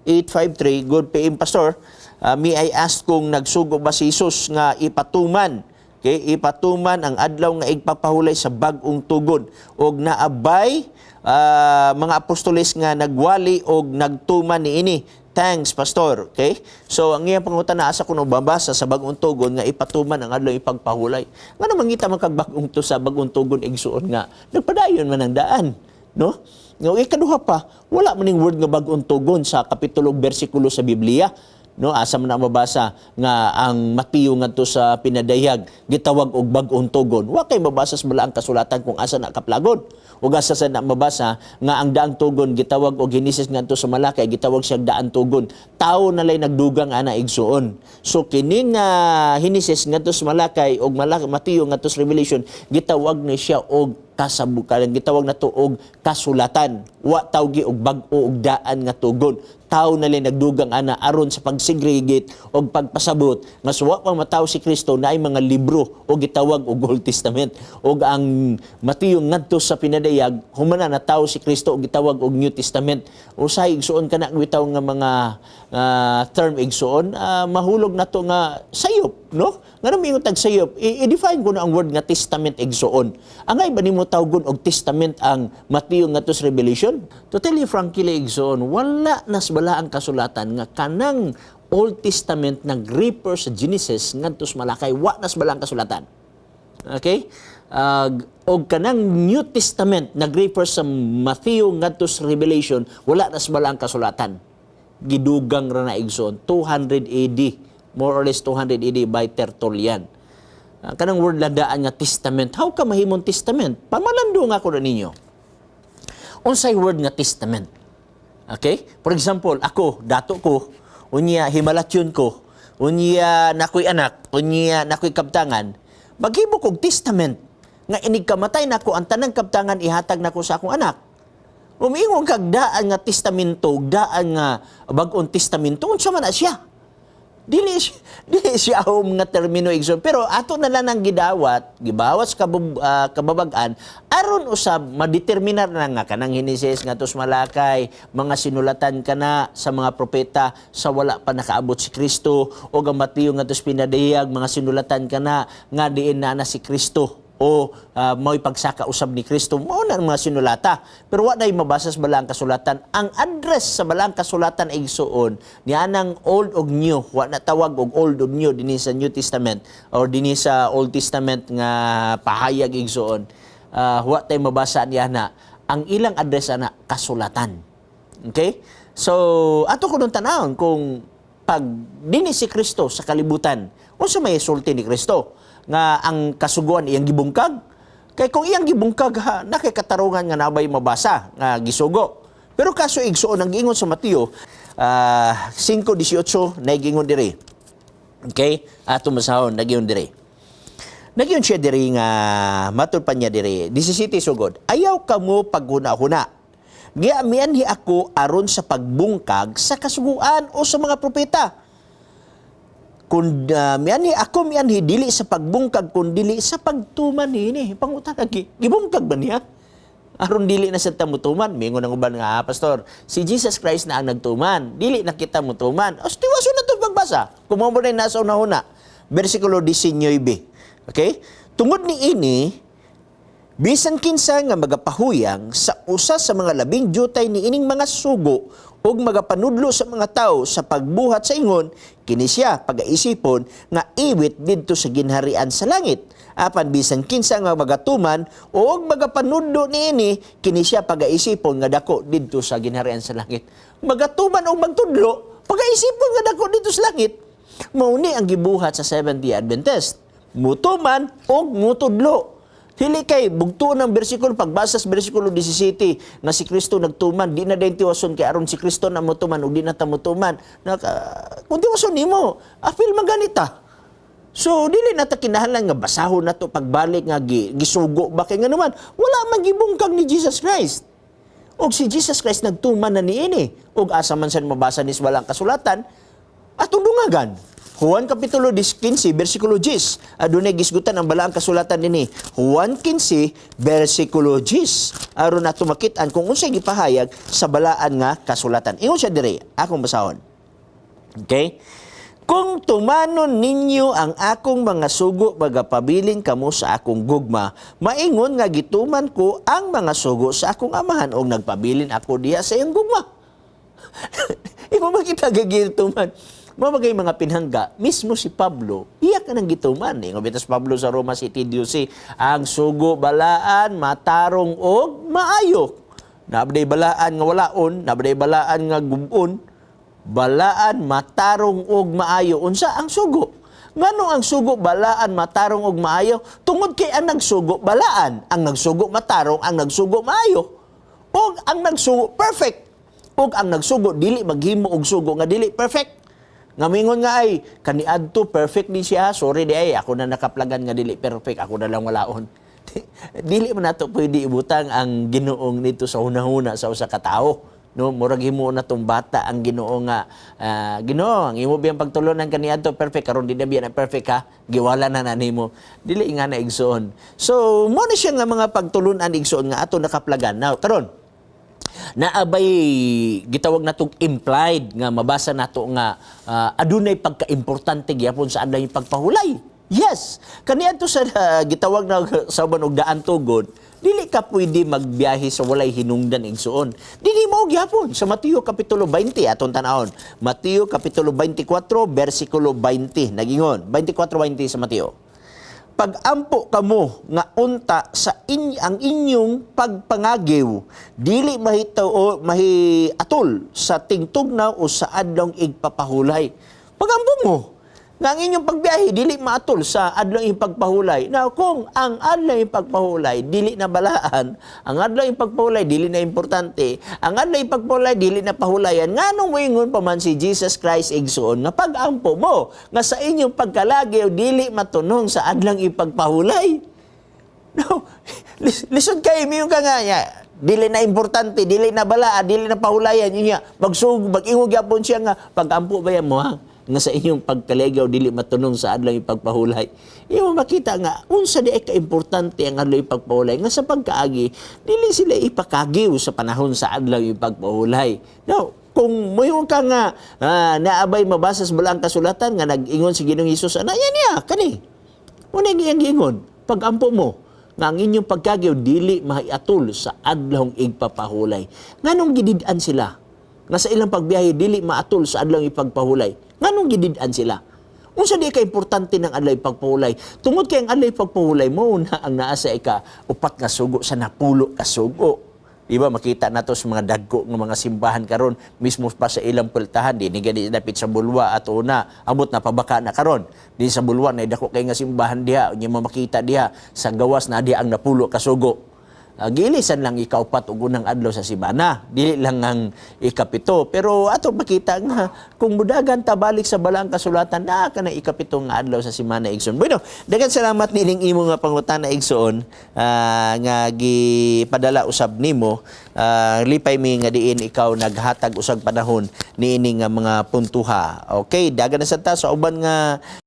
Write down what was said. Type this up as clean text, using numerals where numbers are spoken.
853, good PM Pastor. May I ask kung nagsugo ba si Jesus nga ipatuman, okay, ipatuman ang adlaw nga igpapahulay sa bag-ong tugon og naabay mga apostoles nga nagwali og nagtuman niini. Thanks, Pastor. Okay? So, ang iyang pangutan na asa ko babasa sa bagong tugon nga ipatuman ang adlaw ipagpahulay. Nga naman ngita man kag bagong to sa bagong tugon igsuon nga nagpadayon man ang daan, no? Nga ikaduha pa, wala man ning word nga bagong tugon sa kapitulo bersikulo sa Biblia. No, asa man na mabasa nga ang Mateo ngadto sa pinadayag gitawag og bag-ong tugon. Wa kay mabasa sa balaang kasulatan kung asa na kaplagon. Ug asa sa na mabasa nga ang daang tugon gitawag og Genesis ngadto sa Malakay gitawag siya daan tugon. Tawo na lay nagdugang ana igsuon. So kining Genesis ngadto sa Malakay og Mateo ngadto sa Revelation gitawag ni siya og kasabukan, gitawag na to og kasulatan. Wa tawgi og bag-o og daan nga tugon. Tao na lang nagdugang ana aron sa pagsigregate o pagpasabot nga suwa pang mataw si Kristo na ay mga libro o gitawag og Old Testament o ang Mateo ngadto sa pinadayag humana na tao si Kristo o gitawag og New Testament. Usay igsuon kana bitaw nga mga term igsuon mahulog na to nga sayop, no? Nga naman tag sayop i-define ko na ang word nga testament igsuon. Angay ba nimo tawgon og testament ang Mateo ngadto sa Revelation? To tell you frankly igsuon, wala nas bala ang kasulatan nga kanang Old Testament nag-refer sa Genesis ngadto sa Malakay, wa nas bala ang kasulatan. Okay? Og kanang New Testament nag-refer sa Matthew ngadto sa Revelation, wala nas bala ang kasulatan. Gidugang ra na igsoon 200 AD, more or less 200 AD by Tertullian. Kanang word landaan nga testament, how ka mahimong testament? Pamalando nga ko na ninyo. Unsay word nga testament? Okay? For example, ako, dato ko, unya himalatyon ko, unya nakoy anak, unya nakoy kabtangan, maghimo kog testament nga inig kamatay nako ang tanang kabtangan ihatag nako sa akong anak. Umiingon kag daan nga testamento, daan nga bag-ong testamento, unsa man na siya? Dili siya nga termino igsoon, pero ato na lang ang gibawat sa kababag-an aron usab madeterminar na nga kanang Genesis ngadto sa Malakay, mga sinulatan kana sa mga propeta sa wala pa nakaabot si Kristo, o ang Mateo ngadto sa pinadayag mga sinulatan kana nga diin na si Kristo o mao'y pagsaka usab ni Kristo, mao na mga sinulata. Pero wa day mabasa sa balang kasulatan. Ang address sa balang kasulatan ay igsuon nianang old og new, wa na tawag og old og new dinhi sa New Testament or dinhi sa Old Testament nga pahayag igsuon. Wa tay mabasa niya na ang ilang address ana kasulatan. Okay? So ato ko nung tanawon kung pag dinhi si Kristo sa kalibutan, unsa may sulti ni Kristo nga ang kasuguan iyang gibungkag? Kay kung iyang gibungkag nakikatarungan nga nabay mabasa nga gisugo. Pero kaso igsuon ang giingon sa Mateo 5:18 nagingon diri. Okay? Ato masahon nagingon diri. Nagingon siya diri nga matud pa niya diri 17 sugod. Ayaw kamo paghuna-huna. Giamianhi ako aron sa pagbungkag sa kasuguan o sa mga propeta. Kung mianhi dili sa pagbungkag kun dili sa pagtuman ini pangutan lagi gibungkag ba niya aron dili na sa tamutuman mingon ang uban nga pastor si Jesus Christ na ang nagtuman dili na kita mutuman tiwaso na to pagbasa kumo mo na nasa una bersikulo 19. Okay, tungod ni ini bisan kinsa nga magapahuyang sa usa sa mga labing jutay ni ining mga sugo ug magapanudlo sa mga tao sa pagbuhat sa ingon, kini siya pagaisipon nga iwit didto sa ginharian sa langit. Apan bisan kinsa nga magatuman ug magapanudlo niini, kini siya pagaisipon nga dako didto sa ginharian sa langit. Magatuman ug magtudlo, pagaisipon nga dako didto sa langit. Mao ni ang gibuhat sa Seventh-day Adventist. Mutuman ug mutudlo. Hili kay bugto ng bersikulo pagbasa sa bersikulo 17 nga si Kristo nagtuman di na din tiwason kay aron si Kristo na mutuman ug di na ta mutuman kung tiwason nimo apil maganita. So dili na ta kinahanglan nga basahon nato pagbalik nga gisugo ba kay nga naman wala man gibungkag ni Jesus Christ. Og si Jesus Christ nagtuman na niini ug asa man sa mabasa ni walang kasulatan atong dungagan. Juan Kapitulo 15, versikulo 10. Adunay gisgutan ang balaang kasulatan dinhi. Juan 15, versikulo 10. Aron nato makit-an kung unsay gipahayag sa balaan nga kasulatan. Ingon siya diri, akong basahon. Okay? Kung tumanon ninyo ang akong mga sugo, magapabilin kamo sa akong gugma, maingon nga gituman ko ang mga sugo sa akong amahan o nagpabilin ako diya sa iyong gugma. Imo makita gagituman. Mamagay mga pinhangga, mismo si Pablo, iyak ka ng gituman. Ngobitas Pablo sa Roma City, Diyosi, ang sugo balaan, matarong og maayo. Nabaday balaan nga walaon, nabaday balaan nga gubon, balaan, matarong og maayo. Unsa ang sugo? Ngano ang sugo balaan, matarong og maayo? Tungod kay ang nagsugo balaan, ang nagsugo matarong, ang nagsugo maayo. O ang nagsugo perfect. O ang nagsugo dili maghimo og sugo nga dili perfect. Ngamingon nga ay, kaniadto perfect din siya. Sorry di ay, ako na nakaplagan nga dili perfect, ako na lang walaon. Dili man nato pwede ibutang ang Ginoong nito sa hunahuna sa usa ka tawo. No, murag himo na tong bata ang Ginoo nga Ginoo, ang imo biyang pagtulunan kaniadto perfect karon di na biya na perfect ha. Giwala na nimo. Dili nga na igsoon. So, mo ni siya nga mga pagtulunan igsoon nga ato nakaplagan. Now, karon naabay gitawag natong implied nga mabasa nato nga adunay pagkaimportante gyapon sa adlaw pagpahulay. Yes, kaniadto sa gitawag na sa og daan tugod, dili ka pwede magbiyahe sa walay hinungdan igsuon. Dili mo gyapon sa Mateo kapitulo 20 aton tan-awon. Mateo kapitulo 24 bersikulo 20 nagingon 24:20 sa Mateo. Pag-ampo kamo nga unta sa ang inyong pagpangagiw, dili mahiatol sa tingtugnaw o sa adlong igpapahulay. Pag-ampo mo nga ang inyong pagbiyahe dili maatol sa adlong ipagpahulay. Now, kung ang adlong ipagpahulay dili na balaan, ang adlong ipagpahulay dili na importante, ang adlong ipagpahulay dili na pahulayan, nganong moingon pa man si Jesus Christ igsoon nga pag-ampo mo nga sa inyong pagkalagyo dili matunong sa adlong ipagpahulay. No, lisod kay miyo ka nga niya. Dili na importante, dili na balaan, dili na pahulayan niya. Mag-ingog yapon siya nga pag-ampo ba yan mo ha? Nga sa inyong pagkalegaw dili matunong sa adlaw ipagpahulay. Imo makita nga unsa di ay kaimportante ang adlaw ipagpahulay nga sa pagkaagi dili sila ipakagiw sa panahon sa adlaw ipagpahulay. Now, kung moyon ka nga naabay mabasa sa balaang kasulatan nga nag-ingon si Ginoong Hesus ana niya kani. Una giyang giingon pag-ampo mo nga ang inyong pagkagiw dili mahiatol sa adlaw ipagpahulay. Nganong gidid-an sila? Nga sa ilang pagbiyahe dili maatol sa adlaw ipagpahulay. Nganong gidid-an sila? Unsa di ka importante ng adlaw pagpahulay? Tungod kay ang adlaw pagpahulay mo na ang naa sa upat nga sugo sa napulo ka sugo. Di ba makita nato sa mga dagko ng mga simbahan karon mismo pa sa ilang pultahan di gani dapit sa bulwa at una abot na pabaka na karon. Di sa bulwa na dako kay nga simbahan diha unya makita diha sa gawas na diha ang napulo ka sugo. Gilisan lang ikaupat ug unang adlaw sa simana, dili lang ang ikapito. Pero ato makita nga kung mudagan ta balik sa balaang kasulatan na kana ikapito nga adlaw sa simana igsoon. Bueno, daghang salamat nining imo nga pangutana igsoon nga gipadala usab nimo. Lipay mi nga diin ikaw naghatag usag panahon niini nga mga puntuha. Okay, dagan na sa ta sa uban nga